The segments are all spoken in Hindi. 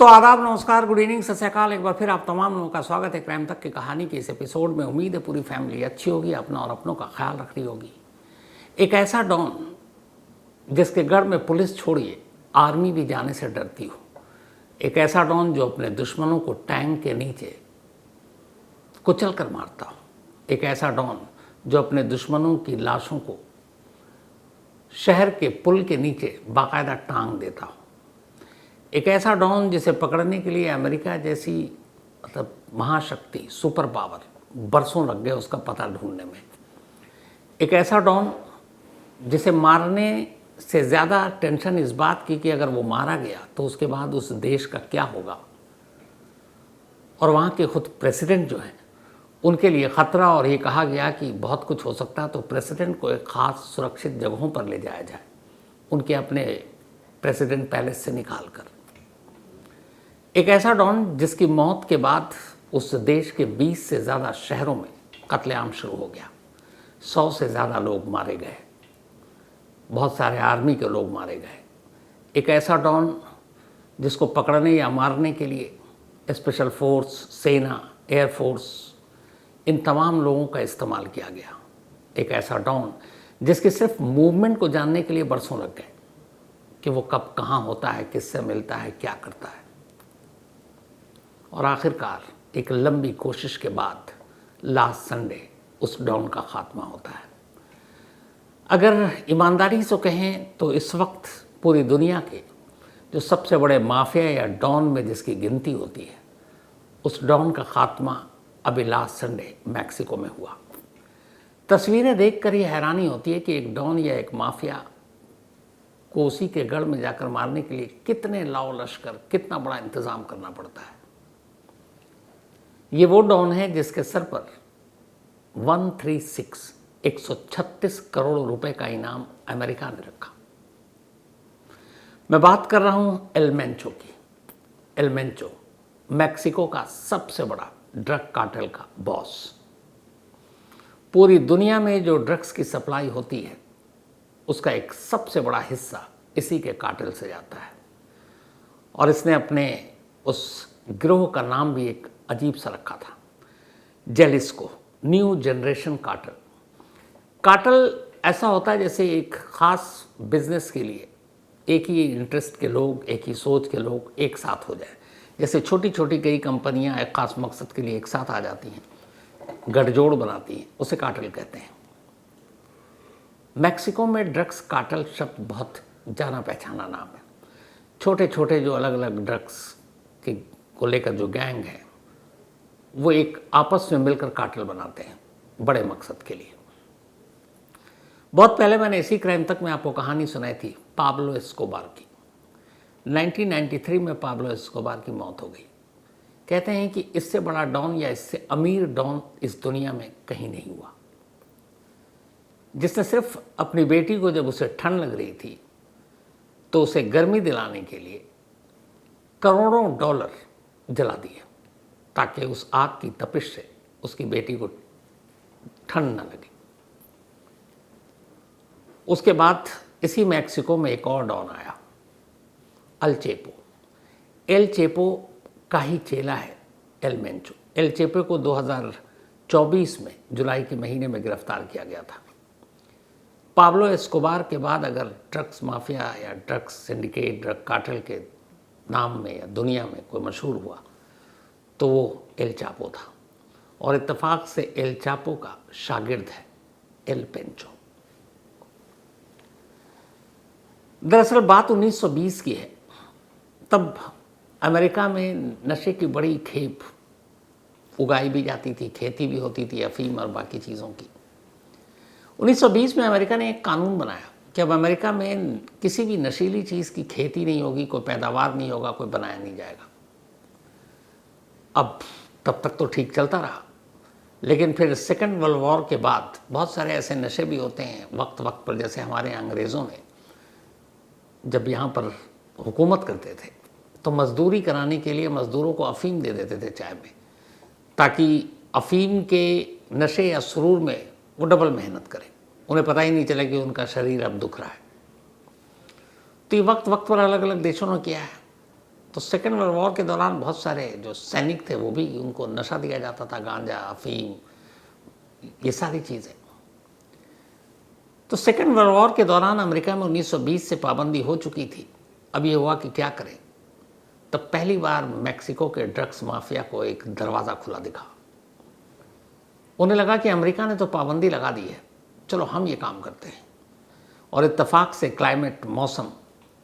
तो आदाब, नमस्कार, गुड इवनिंग, सत श्री अकाल। एक बार फिर आप तमाम लोगों का स्वागत है क्राइम तक की कहानी के इस एपिसोड में। उम्मीद है पूरी फैमिली अच्छी होगी, अपना और अपनों का ख्याल रख रही होगी। एक ऐसा डॉन जिसके गढ़ में पुलिस छोड़िए आर्मी भी जाने से डरती हो। एक ऐसा डॉन जो अपने दुश्मनों को टैंक के नीचे कुचल कर मारता हो। एक ऐसा डॉन जो अपने दुश्मनों की लाशों को शहर के पुल के नीचे बाकायदा टांग देता हो। एक ऐसा डॉन जिसे पकड़ने के लिए अमेरिका जैसी मतलब महाशक्ति, सुपर पावर, बरसों लग गए उसका पता ढूंढने में। एक ऐसा डॉन जिसे मारने से ज़्यादा टेंशन इस बात की कि अगर वो मारा गया तो उसके बाद उस देश का क्या होगा, और वहाँ के खुद प्रेसिडेंट जो हैं उनके लिए ख़तरा। और ये कहा गया कि बहुत कुछ हो सकता है, तो प्रेसिडेंट को एक ख़ास सुरक्षित जगहों पर ले जाया जाए, उनके अपने प्रेसिडेंट पैलेस से निकाल कर। एक ऐसा डॉन जिसकी मौत के बाद उस देश के 20 से ज़्यादा शहरों में कत्लेआम शुरू हो गया। 100 से ज़्यादा लोग मारे गए, बहुत सारे आर्मी के लोग मारे गए। एक ऐसा डॉन जिसको पकड़ने या मारने के लिए स्पेशल फोर्स, सेना, एयरफोर्स, इन तमाम लोगों का इस्तेमाल किया गया। एक ऐसा डॉन जिसके सिर्फ मूवमेंट को जानने के लिए बरसों लग गए कि वो कब कहाँ होता है, किससे मिलता है, क्या करता है। और आखिरकार एक लंबी कोशिश के बाद लास्ट संडे उस डॉन का खात्मा होता है। अगर ईमानदारी से कहें तो इस वक्त पूरी दुनिया के जो सबसे बड़े माफिया या डॉन में जिसकी गिनती होती है, उस डॉन का खात्मा अभी लास्ट संडे मैक्सिको में हुआ। तस्वीरें देखकर ये हैरानी होती है कि एक डॉन या एक माफिया को उसी के गढ़ में जाकर मारने के लिए कितने लाव लश्कर, कितना बड़ा इंतज़ाम करना पड़ता है। ये वो डॉन है जिसके सर पर 136 करोड़ रुपए का इनाम अमेरिका ने रखा। मैं बात कर रहा हूं एल मेंचो की। एल मेंचो मैक्सिको का सबसे बड़ा ड्रग कार्टेल का बॉस। पूरी दुनिया में जो ड्रग्स की सप्लाई होती है उसका एक सबसे बड़ा हिस्सा इसी के कार्टेल से जाता है। और इसने अपने उस गिरोह का नाम भी एक अजीब सा रखा था, जेलिस्को, न्यू जनरेशन कार्टेल। कार्टेल ऐसा होता है जैसे एक ख़ास बिजनेस के लिए एक ही इंटरेस्ट के लोग, एक ही सोच के लोग एक साथ हो जाए। जैसे छोटी छोटी कई कंपनियां एक ख़ास मकसद के लिए एक साथ आ जाती हैं, गठजोड़ बनाती हैं, उसे कार्टेल कहते हैं। मैक्सिको में ड्रग्स कार्टेल शब्द बहुत जाना पहचाना नाम है। छोटे छोटे जो अलग अलग ड्रग्स के को लेकर जो गैंग है वो एक आपस में मिलकर कार्टेल बनाते हैं बड़े मकसद के लिए। बहुत पहले मैंने इसी क्राइम तक में आपको कहानी सुनाई थी पाब्लो एस्कोबार की। 1993 में पाब्लो एस्कोबार की मौत हो गई। कहते हैं कि इससे बड़ा डॉन या इससे अमीर डॉन इस दुनिया में कहीं नहीं हुआ, जिसने सिर्फ अपनी बेटी को जब उसे ठंड लग रही थी तो उसे गर्मी दिलाने के लिए करोड़ों डॉलर जला दिए ताकि उस आग की तपिश से उसकी बेटी को ठंड न लगे। उसके बाद इसी मैक्सिको में एक और डॉन आया, अल चेपो। एल चेपो का ही चेला है एल मेंचो। एल चेपो को 2024 में जुलाई के महीने में गिरफ्तार किया गया था। पाब्लो एस्कोबार के बाद अगर ड्रग्स माफिया या ड्रग्स सिंडिकेट, ड्रग कार्टेल के नाम में या दुनिया में कोई मशहूर हुआ तो वो एल चापो था। और इत्तेफाक से एल चापो का शागिर्द है एल पेंचो। दरअसल बात 1920 की है। तब अमेरिका में नशे की बड़ी खेप उगाई भी जाती थी, खेती भी होती थी अफीम और बाकी चीज़ों की। 1920 में अमेरिका ने एक कानून बनाया कि अब अमेरिका में किसी भी नशीली चीज़ की खेती नहीं होगी, कोई पैदावार नहीं होगा, कोई बनाया नहीं जाएगा। अब तब तक तो ठीक चलता रहा, लेकिन फिर सेकेंड वर्ल्ड वॉर के बाद बहुत सारे ऐसे नशे भी होते हैं वक्त वक्त पर। जैसे हमारे अंग्रेज़ों ने जब यहाँ पर हुकूमत करते थे तो मज़दूरी कराने के लिए मज़दूरों को अफ़ीम दे देते थे चाय में, ताकि अफ़ीम के नशे या सुरूर में वो डबल मेहनत करें, उन्हें पता ही नहीं चले कि उनका शरीर अब दुख रहा है। तो ये वक्त वक्त पर अलग अलग देशों ने किया है। तो तो सेकेंड वर्ल्ड वॉर के दौरान बहुत सारे जो सैनिक थे वो भी, उनको नशा दिया जाता था, गांजा, अफीम, ये सारी चीज़ें। तो सेकेंड वर्ल्ड वॉर के दौरान अमेरिका में 1920 से पाबंदी हो चुकी थी। अब ये हुआ कि क्या करें, तब पहली बार मैक्सिको के ड्रग्स माफिया को एक दरवाज़ा खुला दिखा। उन्हें लगा कि अमेरिका ने तो पाबंदी लगा दी है, चलो हम ये काम करते हैं। और इत्तेफाक से क्लाइमेट, मौसम,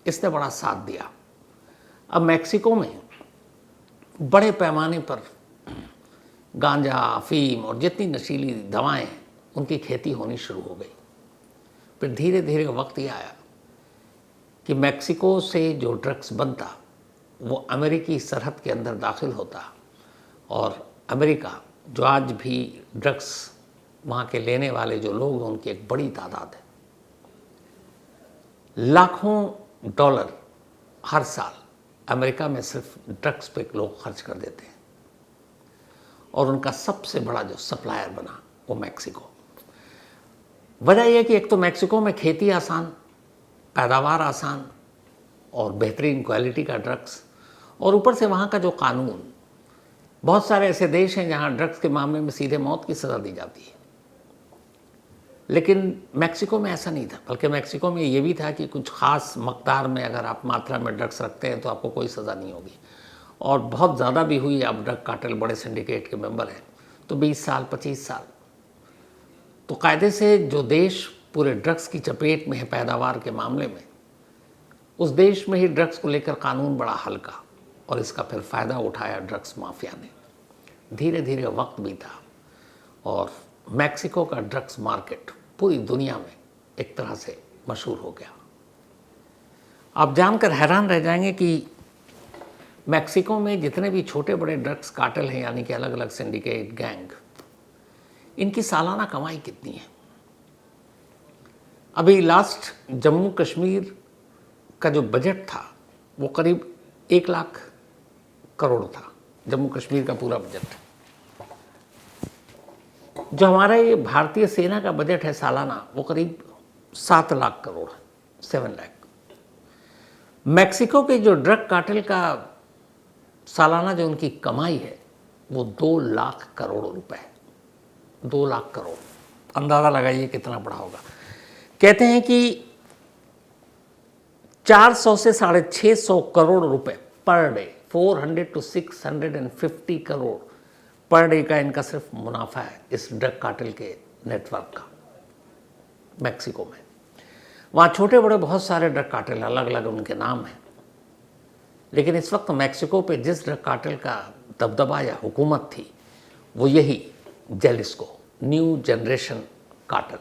इसने बड़ा साथ दिया। अब मैक्सिको में बड़े पैमाने पर गांजा, अफीम और जितनी नशीली दवाएं हैं उनकी खेती होनी शुरू हो गई। फिर धीरे धीरे वक्त ये आया कि मैक्सिको से जो ड्रग्स बनता वो अमेरिकी सरहद के अंदर दाखिल होता, और अमेरिका जो आज भी ड्रग्स वहाँ के लेने वाले जो लोग हैं उनकी एक बड़ी तादाद है। लाखों डॉलर हर साल अमेरिका में सिर्फ ड्रग्स पे लोग खर्च कर देते हैं, और उनका सबसे बड़ा जो सप्लायर बना वो मैक्सिको। वजह यह कि एक तो मैक्सिको में खेती आसान, पैदावार आसान और बेहतरीन क्वालिटी का ड्रग्स, और ऊपर से वहाँ का जो कानून, बहुत सारे ऐसे देश हैं जहाँ ड्रग्स के मामले में सीधे मौत की सज़ा दी जाती है, लेकिन मैक्सिको में ऐसा नहीं था। बल्कि मैक्सिको में ये भी था कि कुछ ख़ास मकदार में अगर आप मात्रा में ड्रग्स रखते हैं तो आपको कोई सज़ा नहीं होगी, और बहुत ज़्यादा भी हुई, आप ड्रग कार्टेल बड़े सिंडिकेट के मेंबर हैं तो 20 साल 25 साल। तो कायदे से जो देश पूरे ड्रग्स की चपेट में है पैदावार के मामले में, उस देश में ही ड्रग्स को लेकर कानून बड़ा हल्का, और इसका फिर फ़ायदा उठाया ड्रग्स माफिया ने। धीरे धीरे वक्त बीता और मैक्सिको का ड्रग्स मार्केट पूरी दुनिया में एक तरह से मशहूर हो गया। आप जानकर हैरान रह जाएंगे कि मैक्सिको में जितने भी छोटे बड़े ड्रग्स कार्टेल हैं, यानी कि अलग अलग सिंडिकेट, गैंग, इनकी सालाना कमाई कितनी है। अभी लास्ट जम्मू कश्मीर का जो बजट था वो करीब 1 लाख करोड़ था, जम्मू कश्मीर का पूरा बजट। जो हमारा ये भारतीय सेना का बजट है सालाना, वो करीब 7 लाख करोड़ है, 7 लाख। मैक्सिको के जो ड्रग कार्टेल का सालाना जो उनकी कमाई है वो 2 लाख करोड़ रुपए है। 2 लाख करोड़, अंदाज़ा लगाइए कितना बड़ा होगा। कहते हैं कि 400 से 650 करोड़ रुपए per day, 400 to 650 crore per day का इनका सिर्फ मुनाफा है इस ड्रग कार्टेल के नेटवर्क का मैक्सिको में। वहाँ छोटे बड़े बहुत सारे ड्रग कार्टेल, अलग अलग उनके नाम हैं, लेकिन इस वक्त मैक्सिको पे जिस ड्रग कार्टेल का दबदबा या हुकूमत थी वो यही जेलिस्को, न्यू जनरेशन कार्टेल,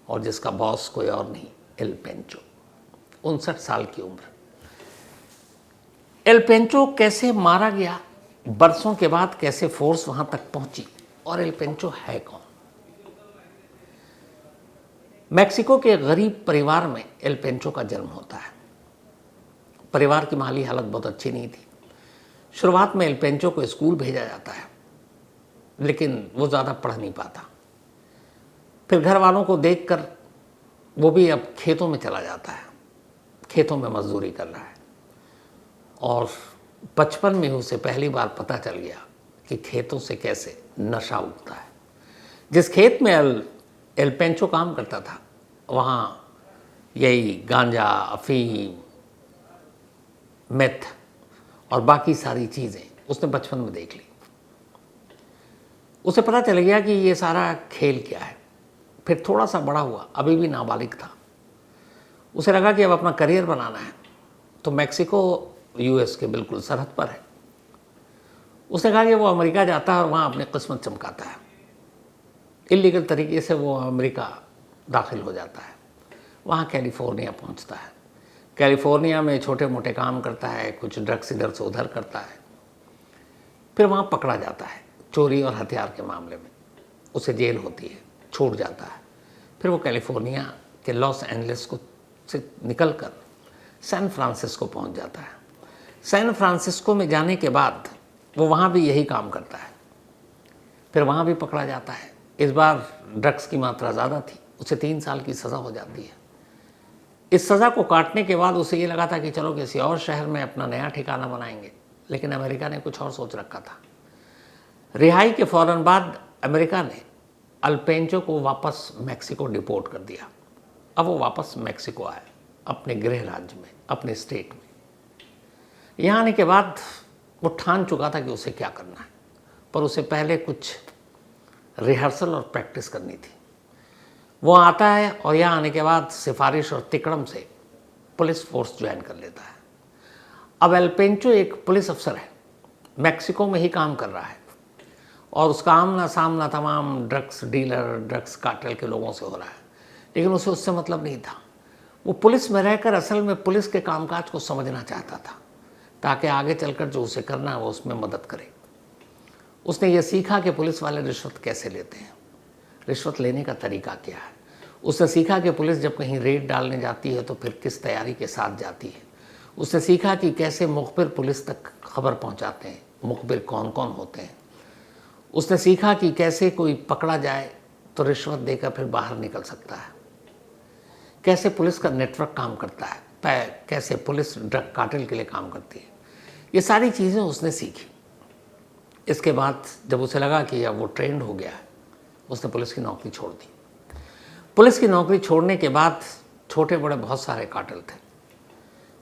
और जिसका बॉस कोई और नहीं, एल पेंचो, 59 साल की उम्र। एल पेंचो कैसे मारा गया, बरसों के बाद कैसे फोर्स वहां तक पहुंची, और एल पेंचो है कौन। मैक्सिको के गरीब परिवार में एल पेंचो का जन्म होता है। परिवार की माली हालत बहुत अच्छी नहीं थी। शुरुआत में एल पेंचो को स्कूल भेजा जाता है, लेकिन वो ज़्यादा पढ़ नहीं पाता। फिर घर वालों को देखकर वो भी अब खेतों में चला जाता है, खेतों में मजदूरी कर रहा है। और बचपन में उसे पहली बार पता चल गया कि खेतों से कैसे नशा उगता है। जिस खेत में एल पेंचो काम करता था वहाँ यही गांजा, अफीम, मेथ और बाकी सारी चीज़ें उसने बचपन में देख ली। उसे पता चल गया कि ये सारा खेल क्या है। फिर थोड़ा सा बड़ा हुआ, अभी भी नाबालिग था, उसे लगा कि अब अपना करियर बनाना है। तो मैक्सिको यूएस के बिल्कुल सरहद पर है। उसने कहा कि वो अमेरिका जाता है और वहाँ अपनी किस्मत चमकाता है। इल्लीगल तरीके से वो अमेरिका दाखिल हो जाता है, वहाँ कैलिफोर्निया पहुँचता है। कैलिफोर्निया में छोटे मोटे काम करता है, कुछ ड्रग्स इधर से उधर करता है। फिर वहाँ पकड़ा जाता है चोरी और हथियार के मामले में। उसे जेल होती है, छूट जाता है। फिर वो कैलिफोर्निया के लॉस एंजलिस को से निकलकर सैन फ्रांसिस्को पहुँच जाता है। सैन फ्रांसिस्को में जाने के बाद वो वहाँ भी यही काम करता है। फिर वहाँ भी पकड़ा जाता है। इस बार ड्रग्स की मात्रा ज़्यादा थी, उसे 3 साल की सज़ा हो जाती है। इस सज़ा को काटने के बाद उसे ये लगा था कि चलो किसी और शहर में अपना नया ठिकाना बनाएंगे, लेकिन अमेरिका ने कुछ और सोच रखा था। रिहाई के फ़ौरन बाद अमेरिका ने अल्पेंचो को वापस मैक्सिको डिपोर्ट कर दिया। अब वो वापस मैक्सिको आया, अपने गृह राज्य में, अपने स्टेट में। यहाँ आने के बाद वो ठान चुका था कि उसे क्या करना है, पर उसे पहले कुछ रिहर्सल और प्रैक्टिस करनी थी। वो आता है और यहाँ आने के बाद सिफारिश और तिकड़म से पुलिस फोर्स ज्वाइन कर लेता है। अब अल्पेंचो एक पुलिस अफसर है, मैक्सिको में ही काम कर रहा है, और उसका आमना सामना तमाम ड्रग्स डीलर, ड्रग्स कार्टेल के लोगों से हो रहा है, लेकिन उसे उससे मतलब नहीं था। वो पुलिस में रहकर असल में पुलिस के कामकाज को समझना चाहता था, ताकि आगे चलकर जो उसे करना है वो उसमें मदद करे। उसने ये सीखा कि पुलिस वाले रिश्वत कैसे लेते हैं, रिश्वत लेने का तरीका क्या है। उसने सीखा कि पुलिस जब कहीं रेड डालने जाती है तो फिर किस तैयारी के साथ जाती है। उसने सीखा कि कैसे मुखबिर पुलिस तक खबर पहुंचाते हैं, मुखबिर कौन कौन होते हैं। उसने सीखा कि कैसे कोई पकड़ा जाए तो रिश्वत देकर फिर बाहर निकल सकता है, कैसे पुलिस का नेटवर्क काम करता है, कैसे पुलिस ड्रग कार्टेल के लिए काम करती है। ये सारी चीज़ें उसने सीखी। इसके बाद जब उसे लगा कि अब वो ट्रेंड हो गया है, उसने पुलिस की नौकरी छोड़ दी। पुलिस की नौकरी छोड़ने के बाद छोटे बड़े बहुत सारे कार्टेल थे।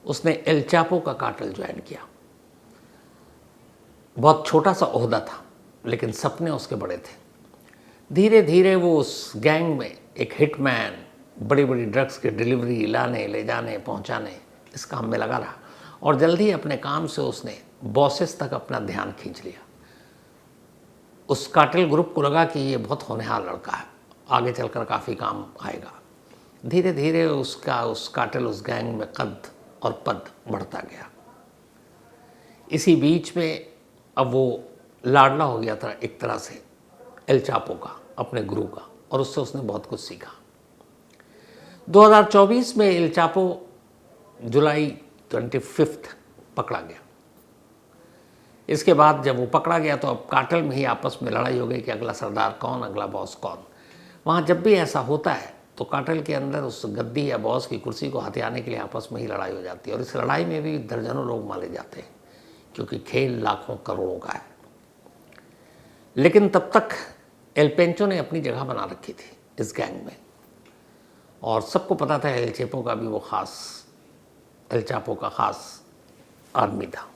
उसने एल चापो का कार्टेल ज्वाइन किया। बहुत छोटा सा ओहदा था, लेकिन सपने उसके बड़े थे। धीरे धीरे वो उस गैंग में एक हिटमैन, बड़ी बड़ी ड्रग्स की डिलीवरी, लाने ले जाने पहुंचाने, इस काम में लगा रहा, और जल्दी अपने काम से उसने बॉसेस तक अपना ध्यान खींच लिया। उस कार्टेल ग्रुप को लगा कि ये बहुत होनहार लड़का है, आगे चलकर काफ़ी काम आएगा। धीरे धीरे उस कार्टेल, उस गैंग में कद और पद बढ़ता गया। इसी बीच में अब वो लाडला हो गया था एक तरह से एल चापो का, अपने गुरु का, और उससे उसने बहुत कुछ सीखा। 2024 में एल चापो जुलाई 25 पकड़ा गया। इसके बाद जब वो पकड़ा गया तो अब कार्टेल में ही आपस में लड़ाई हो गई कि अगला सरदार कौन, अगला बॉस कौन। वहाँ जब भी ऐसा होता है तो कार्टेल के अंदर उस गद्दी या बॉस की कुर्सी को हथियाने के लिए आपस में ही लड़ाई हो जाती है, और इस लड़ाई में भी दर्जनों लोग मारे जाते हैं, क्योंकि खेल लाखों करोड़ों का है। लेकिन तब तक एल्पेंचो ने अपनी जगह बना रखी थी इस गैंग में, और सबको पता था एल चापो का भी वो खास, एल चापो का खास आदमी था।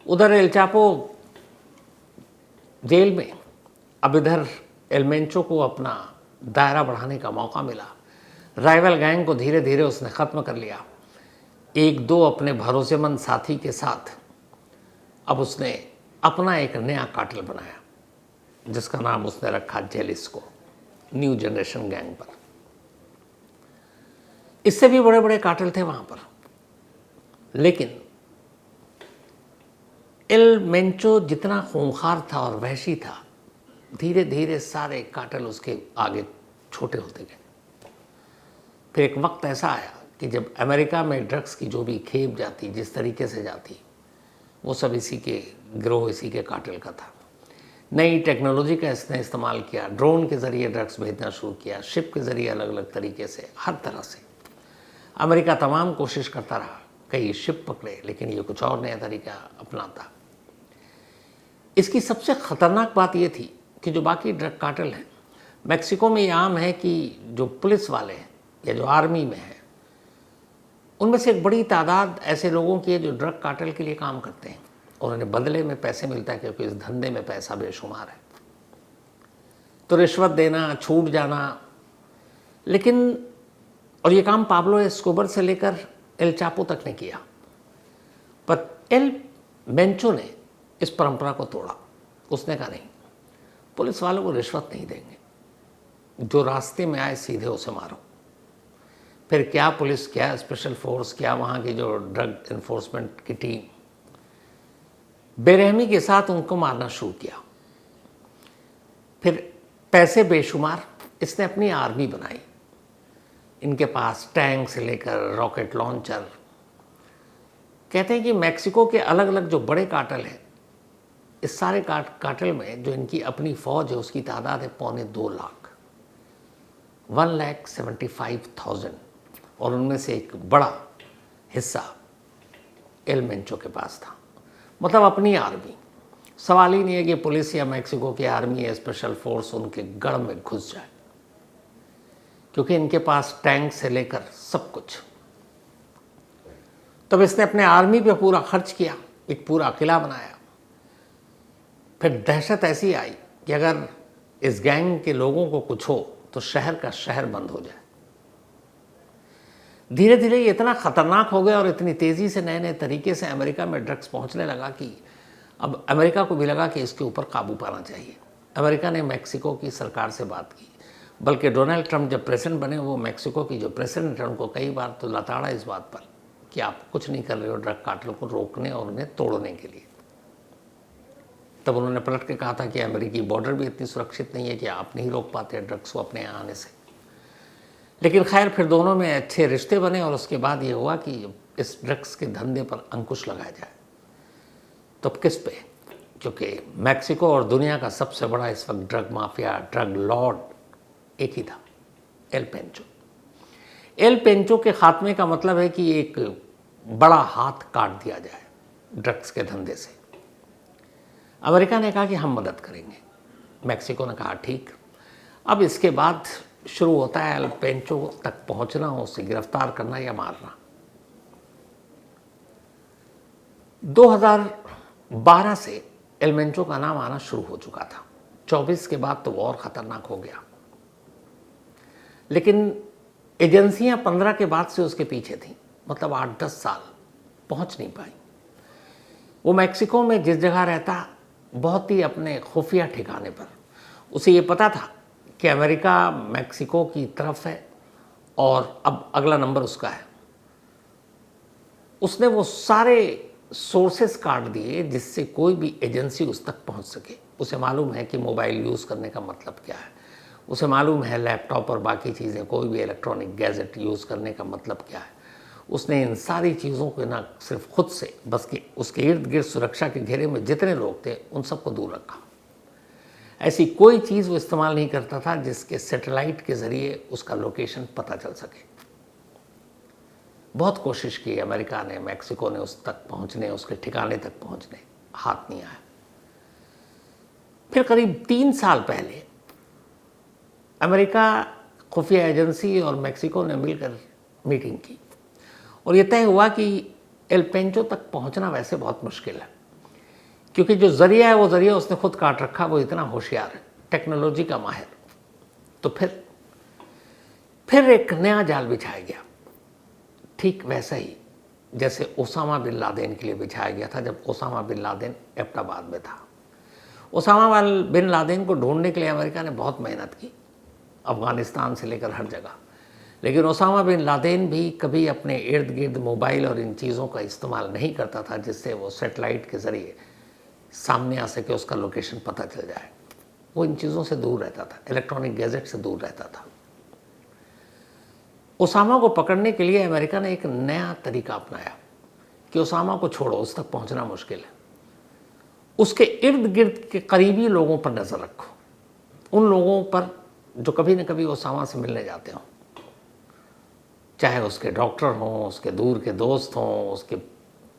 उधर एल चापो जेल में, अब इधर एल्मेंचो को अपना दायरा बढ़ाने का मौका मिला। राइवल गैंग को धीरे धीरे उसने ख़त्म कर लिया। एक दो अपने भरोसेमंद साथी के साथ अब उसने अपना एक नया कार्टेल बनाया, जिसका नाम उसने रखा जेलिस्को, न्यू जनरेशन गैंग पर। इससे भी बड़े बड़े कार्टेल थे वहाँ पर, लेकिन एल मेंचो जितना खूंखार था और वहशी था, धीरे धीरे सारे कार्टेल उसके आगे छोटे होते गए। फिर एक वक्त ऐसा आया कि जब अमेरिका में ड्रग्स की जो भी खेप जाती, जिस तरीके से जाती, वो सब इसी के गिरोह, इसी के कार्टेल का था। नई टेक्नोलॉजी का इसने इस्तेमाल किया, ड्रोन के ज़रिए ड्रग्स भेजना शुरू किया, शिप के ज़रिए अलग अलग तरीके से, हर तरह से। अमेरिका तमाम कोशिश करता रहा, कई शिप पकड़े, लेकिन ये कुछ और नया तरीका अपनाता। इसकी सबसे ख़तरनाक बात ये थी कि जो बाकी ड्रग कार्टेल हैं, मैक्सिको में ये आम है कि जो पुलिस वाले हैं या जो आर्मी में हैं, उनमें से एक बड़ी तादाद ऐसे लोगों की है जो ड्रग कार्टेल के लिए काम करते हैं, और उन्हें बदले में पैसे मिलता है, क्योंकि इस धंधे में पैसा बेशुमार है। तो रिश्वत देना, छूट जाना। लेकिन और ये काम पाब्लो एस्कोबर से लेकर एल चापो तक ने किया, पर एल मेंचो ने इस परंपरा को तोड़ा। उसने कहा नहीं, पुलिस वालों को रिश्वत नहीं देंगे, जो रास्ते में आए सीधे उसे मारो। फिर क्या पुलिस, क्या स्पेशल फोर्स, क्या वहाँ की जो ड्रग इन्फोर्समेंट की टीम, बेरहमी के साथ उनको मारना शुरू किया। फिर पैसे बेशुमार, इसने अपनी आर्मी बनाई। इनके पास टैंक से लेकर रॉकेट लॉन्चर। कहते हैं कि मैक्सिको के अलग अलग जो बड़े कार्टेल हैं, इस सारे कार्टेल में जो इनकी अपनी फ़ौज है, उसकी तादाद है 2.25 लाख, 1,75,000 और उनमें से एक बड़ा हिस्सा एल मेंचो के पास था, मतलब अपनी आर्मी। सवाल ही नहीं है कि पुलिस या मैक्सिको की आर्मी या स्पेशल फोर्स उनके गढ़ में घुस जाए, क्योंकि इनके पास टैंक से लेकर सब कुछ। तब इसने अपने आर्मी पे पूरा खर्च किया, एक पूरा किला बनाया। फिर दहशत ऐसी आई कि अगर इस गैंग के लोगों को कुछ हो तो शहर का शहर बंद हो जाए। धीरे धीरे ये इतना खतरनाक हो गया और इतनी तेजी से नए नए तरीके से अमेरिका में ड्रग्स पहुंचने लगा कि अब अमेरिका को भी लगा कि इसके ऊपर काबू पाना चाहिए। अमेरिका ने मैक्सिको की सरकार से बात की, बल्कि डोनाल्ड ट्रंप जब प्रेसिडेंट बने, वो मैक्सिको की जो प्रेसिडेंट है उनको कई बार तो लताड़ा इस बात पर कि आप कुछ नहीं कर रहे हो ड्रग कार्टेल को रोकने और उन्हें तोड़ने के लिए। तब उन्होंने पलट के कहा था कि अमेरिकी बॉर्डर भी इतनी सुरक्षित नहीं है कि आप नहीं रोक पाते ड्रग्स को अपने यहाँ आने से। लेकिन खैर फिर दोनों में अच्छे रिश्ते बने और उसके बाद ये हुआ कि इस ड्रग्स के धंधे पर अंकुश लगाया जाए। तो किस पे? क्योंकि मैक्सिको और दुनिया का सबसे बड़ा इस वक्त ड्रग माफिया, ड्रग लॉर्ड एक ही था, एल पेंचो। एल पेंचो के खात्मे का मतलब है कि एक बड़ा हाथ काट दिया जाए ड्रग्स के धंधे से। अमेरिका ने कहा कि हम मदद करेंगे, मैक्सिको ने कहा ठीक। अब इसके बाद शुरू होता है एल पेंचो तक पहुंचना, उसे गिरफ्तार करना या मारना। 2012 से एल मेंचो का नाम आना शुरू हो चुका था। 24 के बाद तो वो और खतरनाक हो गया, लेकिन एजेंसियां 15 के बाद से उसके पीछे थीं, मतलब 8-10 साल पहुंच नहीं पाई। वो मैक्सिको में जिस जगह रहता, बहुत ही अपने खुफिया ठिकाने पर, उसे ये पता था कि अमेरिका मैक्सिको की तरफ है और अब अगला नंबर उसका है। उसने वो सारे सोर्सेस काट दिए जिससे कोई भी एजेंसी उस तक पहुंच सके। उसे मालूम है कि मोबाइल यूज़ करने का मतलब क्या है, उसे मालूम है लैपटॉप और बाकी चीज़ें, कोई भी इलेक्ट्रॉनिक गैजेट यूज़ करने का मतलब क्या है। उसने इन सारी चीज़ों को ना सिर्फ खुद से, बल्कि उसके इर्द गिर्द सुरक्षा के घेरे में जितने लोग थे उन सबको दूर रखा। ऐसी कोई चीज़ वो इस्तेमाल नहीं करता था जिसके सैटेलाइट के ज़रिए उसका लोकेशन पता चल सके। बहुत कोशिश की अमेरिका ने, मैक्सिको ने उस तक पहुंचने, उसके ठिकाने तक पहुंचने, हाथ नहीं आया। फिर करीब 3 साल पहले अमेरिका खुफिया एजेंसी और मैक्सिको ने मिलकर मीटिंग की और ये तय हुआ कि एल पेंचो तक पहुंचना वैसे बहुत मुश्किल है, क्योंकि जो ज़रिया है वो ज़रिया उसने खुद काट रखा, वो इतना होशियार है, टेक्नोलॉजी का माहिर। तो फिर एक नया जाल बिछाया गया, ठीक वैसा ही जैसे ओसामा बिन लादेन के लिए बिछाया गया था जब ओसामा बिन लादेन एबटाबाद में था। ओसामा बिन लादेन को ढूंढने के लिए अमेरिका ने बहुत मेहनत की, अफ़गानिस्तान से लेकर हर जगह, लेकिन ओसामा बिन लादेन भी कभी अपने इर्द गिर्द मोबाइल और इन चीज़ों का इस्तेमाल नहीं करता था जिससे वो सैटेलाइट के ज़रिए सामने आ सके, उसका लोकेशन पता चल जाए। वो इन चीज़ों से दूर रहता था, इलेक्ट्रॉनिक गैजेट से दूर रहता था। ओसामा को पकड़ने के लिए अमेरिका ने एक नया तरीका अपनाया कि ओसामा को छोड़ो, उस तक पहुंचना मुश्किल है, उसके इर्द गिर्द के करीबी लोगों पर नज़र रखो, उन लोगों पर जो कभी न कभी ओसामा से मिलने जाते हों, चाहे उसके डॉक्टर हों, उसके दूर के दोस्त हों, उसके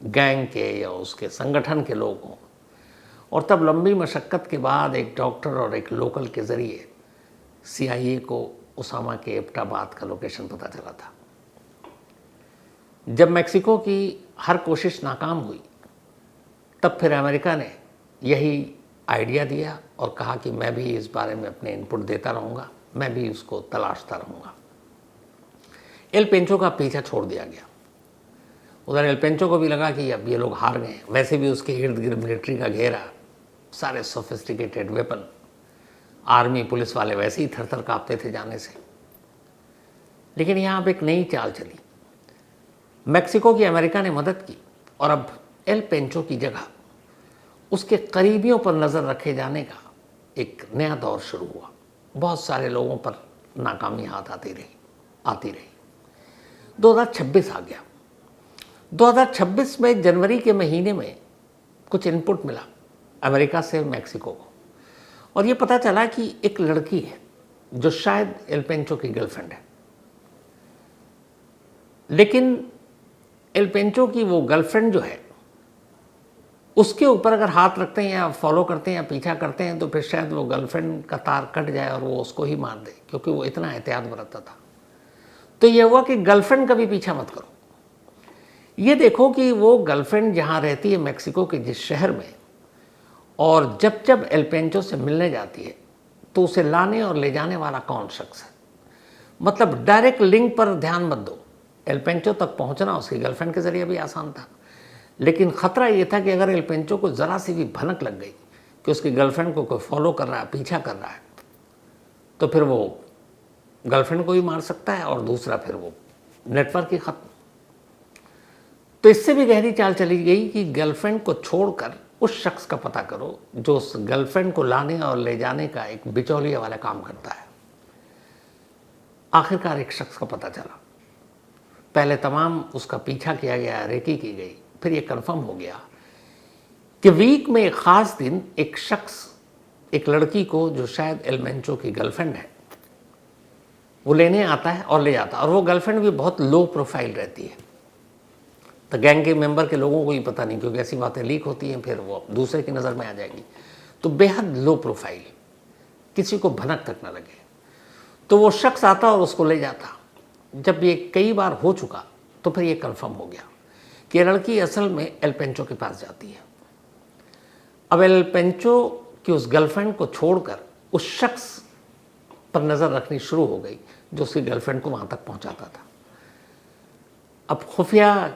गैंग के या उसके संगठन के लोग हों। और तब लंबी मशक्क़त के बाद एक डॉक्टर और एक लोकल के ज़रिए CIA को ओसामा के एबटाबाद का लोकेशन पता चला था। जब मैक्सिको की हर कोशिश नाकाम हुई, तब फिर अमेरिका ने यही आइडिया दिया और कहा कि मैं भी इस बारे में अपने इनपुट देता रहूँगा, मैं भी उसको तलाशता रहूँगा। एल पेंचो का पीछा छोड़ दिया गया। उधर एल पेंचो को भी लगा कि अब ये लोग हार गए, वैसे भी उसके इर्द गिर्द मिलिट्री का घेरा, सारे सोफिस्टिकेटेड वेपन, आर्मी पुलिस वाले वैसे ही थर-थर काँपते थे जाने से। लेकिन यहाँ अब एक नई चाल चली। मैक्सिको की अमेरिका ने मदद की और अब एल पेंचो की जगह उसके करीबियों पर नज़र रखे जाने का एक नया दौर शुरू हुआ। बहुत सारे लोगों पर नाकामी हाथ आती रही। 2026 आ गया। 2026 में जनवरी के महीने में कुछ इनपुट मिला अमेरिका से मैक्सिको को, और ये पता चला कि एक लड़की है जो शायद एल पेंचो की गर्लफ्रेंड है। लेकिन एल पेंचो की वो गर्लफ्रेंड जो है उसके ऊपर अगर हाथ रखते हैं या फॉलो करते हैं या पीछा करते हैं तो फिर शायद वो गर्लफ्रेंड का तार कट जाए और वो उसको ही मार दे, क्योंकि वो इतना एहतियात बरतता था। तो ये हुआ कि गर्लफ्रेंड का भी पीछा मत करो। ये देखो कि वो गर्लफ्रेंड जहाँ रहती है मेक्सिको के जिस शहर में, और जब जब एल पेंचो से मिलने जाती है तो उसे लाने और ले जाने वाला कौन शख्स है। मतलब डायरेक्ट लिंक पर ध्यान मत दो। एल पेंचो तक पहुंचना उसकी गर्लफ्रेंड के जरिए भी आसान था, लेकिन ख़तरा ये था कि अगर एल पेंचो को ज़रा सी भी भनक लग गई कि उसकी गर्लफ्रेंड को कोई फॉलो कर रहा है, पीछा कर रहा है, तो फिर वो गर्लफ्रेंड को भी मार सकता है और दूसरा फिर वो नेटवर्क ही ख़त्म। तो इससे भी गहरी चाल चली गई कि गर्लफ्रेंड को छोड़कर उस शख्स का पता करो जो उस गर्लफ्रेंड को लाने और ले जाने का एक बिचौलिया वाला काम करता है। आखिरकार एक शख्स का पता चला। पहले तमाम उसका पीछा किया गया, रेकी की गई, फिर ये कंफर्म हो गया कि वीक में एक ख़ास दिन एक शख्स एक लड़की को जो शायद एल पेंचो की गर्लफ्रेंड है वो लेने आता है और ले जाता है। और वो गर्लफ्रेंड भी बहुत लो प्रोफाइल रहती है, तो गैंग के मेंबर के लोगों को ही पता नहीं, क्योंकि ऐसी बातें लीक होती हैं फिर वो दूसरे की नज़र में आ जाएगी। तो बेहद लो प्रोफाइल, किसी को भनक तक न लगे। तो वो शख्स आता और उसको ले जाता। जब ये कई बार हो चुका तो फिर ये कंफर्म हो गया कि लड़की असल में एल पेंचो के पास जाती है। अब एल पेंचो की उस गर्लफ्रेंड को छोड़कर उस शख्स पर नज़र रखनी शुरू हो गई जो उसकी गर्लफ्रेंड को वहाँ तक पहुँचाता था। अब खुफिया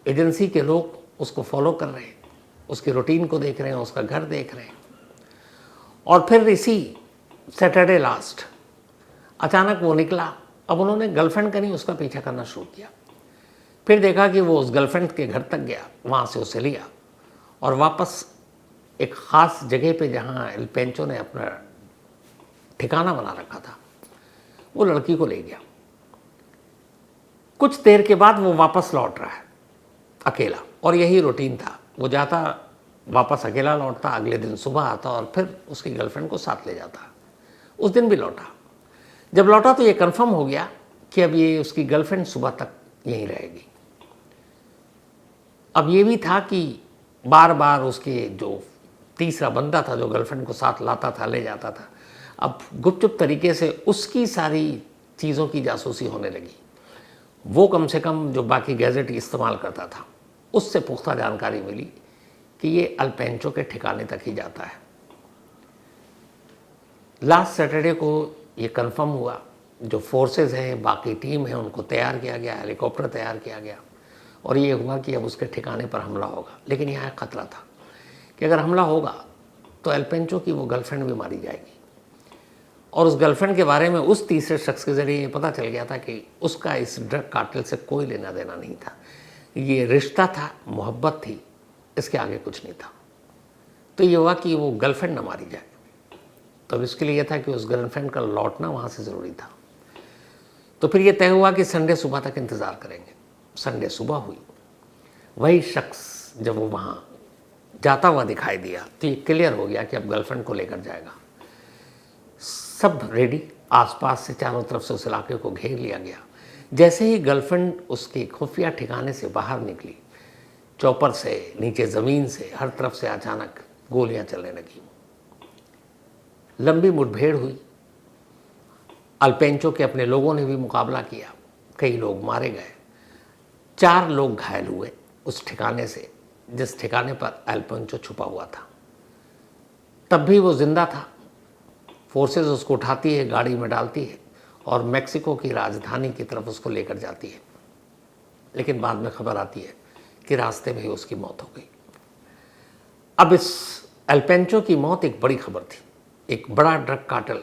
एजेंसी के लोग उसको फॉलो कर रहे हैं, उसकी रूटीन को देख रहे हैं, उसका घर देख रहे हैं। और फिर इसी सैटरडे लास्ट अचानक वो निकला। अब उन्होंने गर्लफ्रेंड का नहीं उसका पीछा करना शुरू किया। फिर देखा कि वो उस गर्लफ्रेंड के घर तक गया, वहाँ से उसे लिया और वापस एक ख़ास जगह पे जहाँ एल पेंचो ने अपना ठिकाना बना रखा था वो लड़की को ले गया। कुछ देर के बाद वो वापस लौट रहा है अकेला, और यही रूटीन था। वो जाता, वापस अकेला लौटता, अगले दिन सुबह आता और फिर उसकी गर्लफ्रेंड को साथ ले जाता। उस दिन भी लौटा। जब लौटा तो ये कंफर्म हो गया कि अब ये उसकी गर्लफ्रेंड सुबह तक यहीं रहेगी। अब ये भी था कि बार बार उसके जो तीसरा बंदा था जो गर्लफ्रेंड को साथ लाता था, ले जाता था, अब गुपचुप तरीके से उसकी सारी चीज़ों की जासूसी होने लगी। वो कम से कम जो बाकी गैजेट इस्तेमाल करता था उससे पुख्ता जानकारी मिली कि ये एल पेंचो के ठिकाने तक ही जाता है। लास्ट सैटरडे को ये कंफर्म हुआ। जो फोर्सेस हैं, बाकी टीम है, उनको तैयार किया गया, हेलीकॉप्टर तैयार किया गया और ये हुआ कि अब उसके ठिकाने पर हमला होगा। लेकिन यहाँ खतरा था कि अगर हमला होगा तो एल पेंचो की वो गर्लफ्रेंड भी मारी जाएगी। और उस गर्लफ्रेंड के बारे में उस तीसरे शख्स के ज़रिए ये पता चल गया था कि उसका इस ड्रग कार्टेल से कोई लेना देना नहीं था। ये रिश्ता था, मोहब्बत थी, इसके आगे कुछ नहीं था। तो ये हुआ कि वो गर्लफ्रेंड न मारी जाए। तब इसके लिए था कि उस गर्लफ्रेंड का लौटना वहाँ से ज़रूरी था। तो फिर ये तय हुआ कि संडे सुबह तक इंतज़ार करेंगे। संडे सुबह हुई। वही शख्स जब वो वहाँ जाता हुआ दिखाई दिया तो ये क्लियर हो गया कि अब गर्लफ्रेंड को लेकर जाएगा। सब रेडी, आसपास से चारों तरफ से उस इलाके को घेर लिया गया। जैसे ही गर्लफ्रेंड उसके खुफिया ठिकाने से बाहर निकली, चौपर से, नीचे ज़मीन से, हर तरफ से अचानक गोलियां चलने लगी। लंबी मुठभेड़ हुई। एल पेंचो के अपने लोगों ने भी मुकाबला किया, कई लोग मारे गए, 4 लोग घायल हुए उस ठिकाने से जिस ठिकाने पर एल पेंचो छुपा हुआ था। तब भी वो जिंदा था। फोर्सेस उसको उठाती है, गाड़ी में डालती है और मेक्सिको की राजधानी की तरफ उसको लेकर जाती है। लेकिन बाद में खबर आती है कि रास्ते में ही उसकी मौत हो गई। अब इस एल पेंचो की मौत एक बड़ी खबर थी। एक बड़ा ड्रग कार्टेल,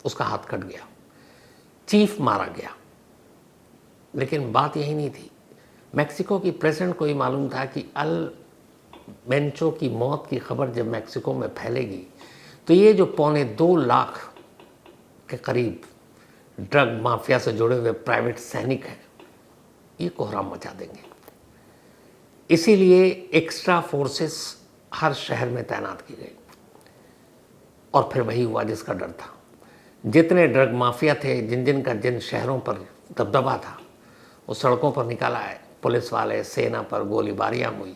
उसका हाथ कट गया, चीफ मारा गया। लेकिन बात यही नहीं थी। मेक्सिको की प्रेसिडेंट को ही मालूम था कि एल पेंचो की मौत की खबर जब मेक्सिको में फैलेगी तो ये जो 2.25 लाख के करीब ड्रग माफिया से जुड़े हुए प्राइवेट सैनिक हैं, ये कोहराम मचा देंगे। इसीलिए एक्स्ट्रा फोर्सेस हर शहर में तैनात की गई। और फिर वही हुआ जिसका डर था। जितने ड्रग माफिया थे, जिन जिन का जिन शहरों पर दबदबा था, वो सड़कों पर निकल आए, पुलिस वाले, सेना पर गोलीबारियां हुई,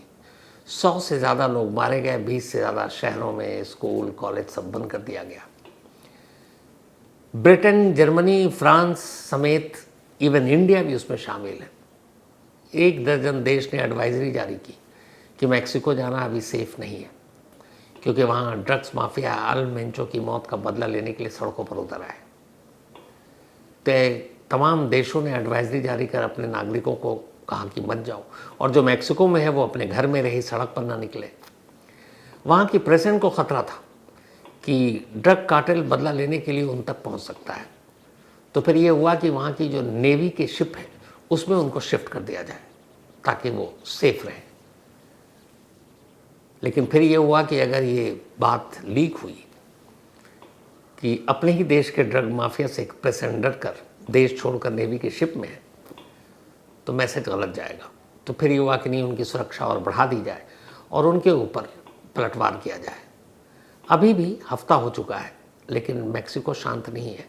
100 से ज़्यादा लोग मारे गए, 20 से ज़्यादा शहरों में स्कूल कॉलेज सब बंद कर दिया गया। ब्रिटेन, जर्मनी, फ्रांस समेत इवन इंडिया भी उसमें शामिल है। 1 दर्जन देश ने एडवाइजरी जारी की कि मैक्सिको जाना अभी सेफ नहीं है, क्योंकि वहाँ ड्रग्स माफिया एल मेंचो की मौत का बदला लेने के लिए सड़कों पर उतर आए। तो तमाम देशों ने एडवाइजरी जारी कर अपने नागरिकों को कहा कि मत जाओ, और जो मैक्सिको में है वो अपने घर में रही, सड़क पर ना निकले। वहाँ की प्रेसिडेंट को खतरा था कि ड्रग कार्टेल बदला लेने के लिए उन तक पहुँच सकता है। तो फिर ये हुआ कि वहाँ की जो नेवी के शिप है उसमें उनको शिफ्ट कर दिया जाए ताकि वो सेफ रहे। लेकिन फिर ये हुआ कि अगर ये बात लीक हुई कि अपने ही देश के ड्रग माफिया से एक प्रेसिडेंट डर कर देश छोड़कर नेवी के शिप में है, तो मैसेज गलत जाएगा। तो फिर ये हुआ कि नहीं, उनकी सुरक्षा और बढ़ा दी जाए और उनके ऊपर पलटवार किया जाए। अभी भी हफ्ता हो चुका है, लेकिन मैक्सिको शांत नहीं है।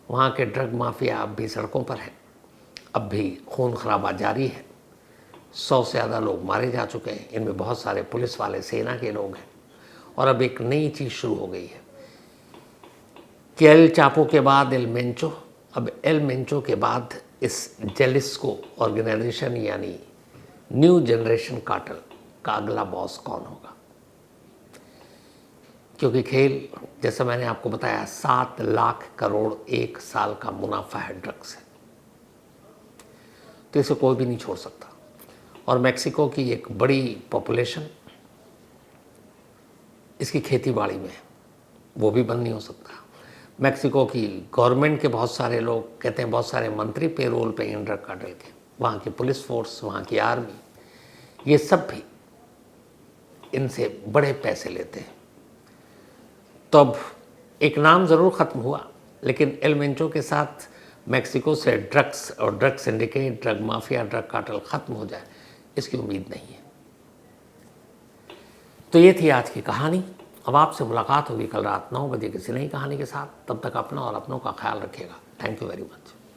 वहाँ के ड्रग माफिया अब भी सड़कों पर है, अब भी खून खराबा जारी है। 100 से ज़्यादा लोग मारे जा चुके हैं, इनमें बहुत सारे पुलिस वाले, सेना के लोग हैं। और अब एक नई चीज़ शुरू हो गई है कि एल चापो के बाद एल मेंचो, अब एल मेंचो के बाद इस जेलिस्को ऑर्गेनाइजेशन यानी न्यू जनरेशन कार्टेल का अगला बॉस कौन होगा। क्योंकि खेल, जैसा मैंने आपको बताया, 7 लाख करोड़ एक साल का मुनाफा है ड्रग्स से, तो इसे कोई भी नहीं छोड़ सकता। और मैक्सिको की एक बड़ी पॉपुलेशन इसकी खेती बाड़ी में है, वो भी बंद नहीं हो सकता। मैक्सिको की गवर्नमेंट के बहुत सारे लोग कहते हैं, बहुत सारे मंत्री पेरोल पे इन ड्रग कार्टेल के, वहाँ की पुलिस फोर्स, वहाँ की आर्मी, ये सब भी इनसे बड़े पैसे लेते हैं। तो अब एक नाम ज़रूर ख़त्म हुआ, लेकिन एल मेंचो के साथ मैक्सिको से ड्रग्स और drug syndicate, drug mafia, drug cartel ख़त्म हो जाए, इसकी उम्मीद नहीं है। तो ये थी आज की कहानी। अब आपसे मुलाकात होगी कल रात 9 बजे किसी नई कहानी के साथ। तब तक अपना और अपनों का ख्याल रखिएगा। Thank you very much.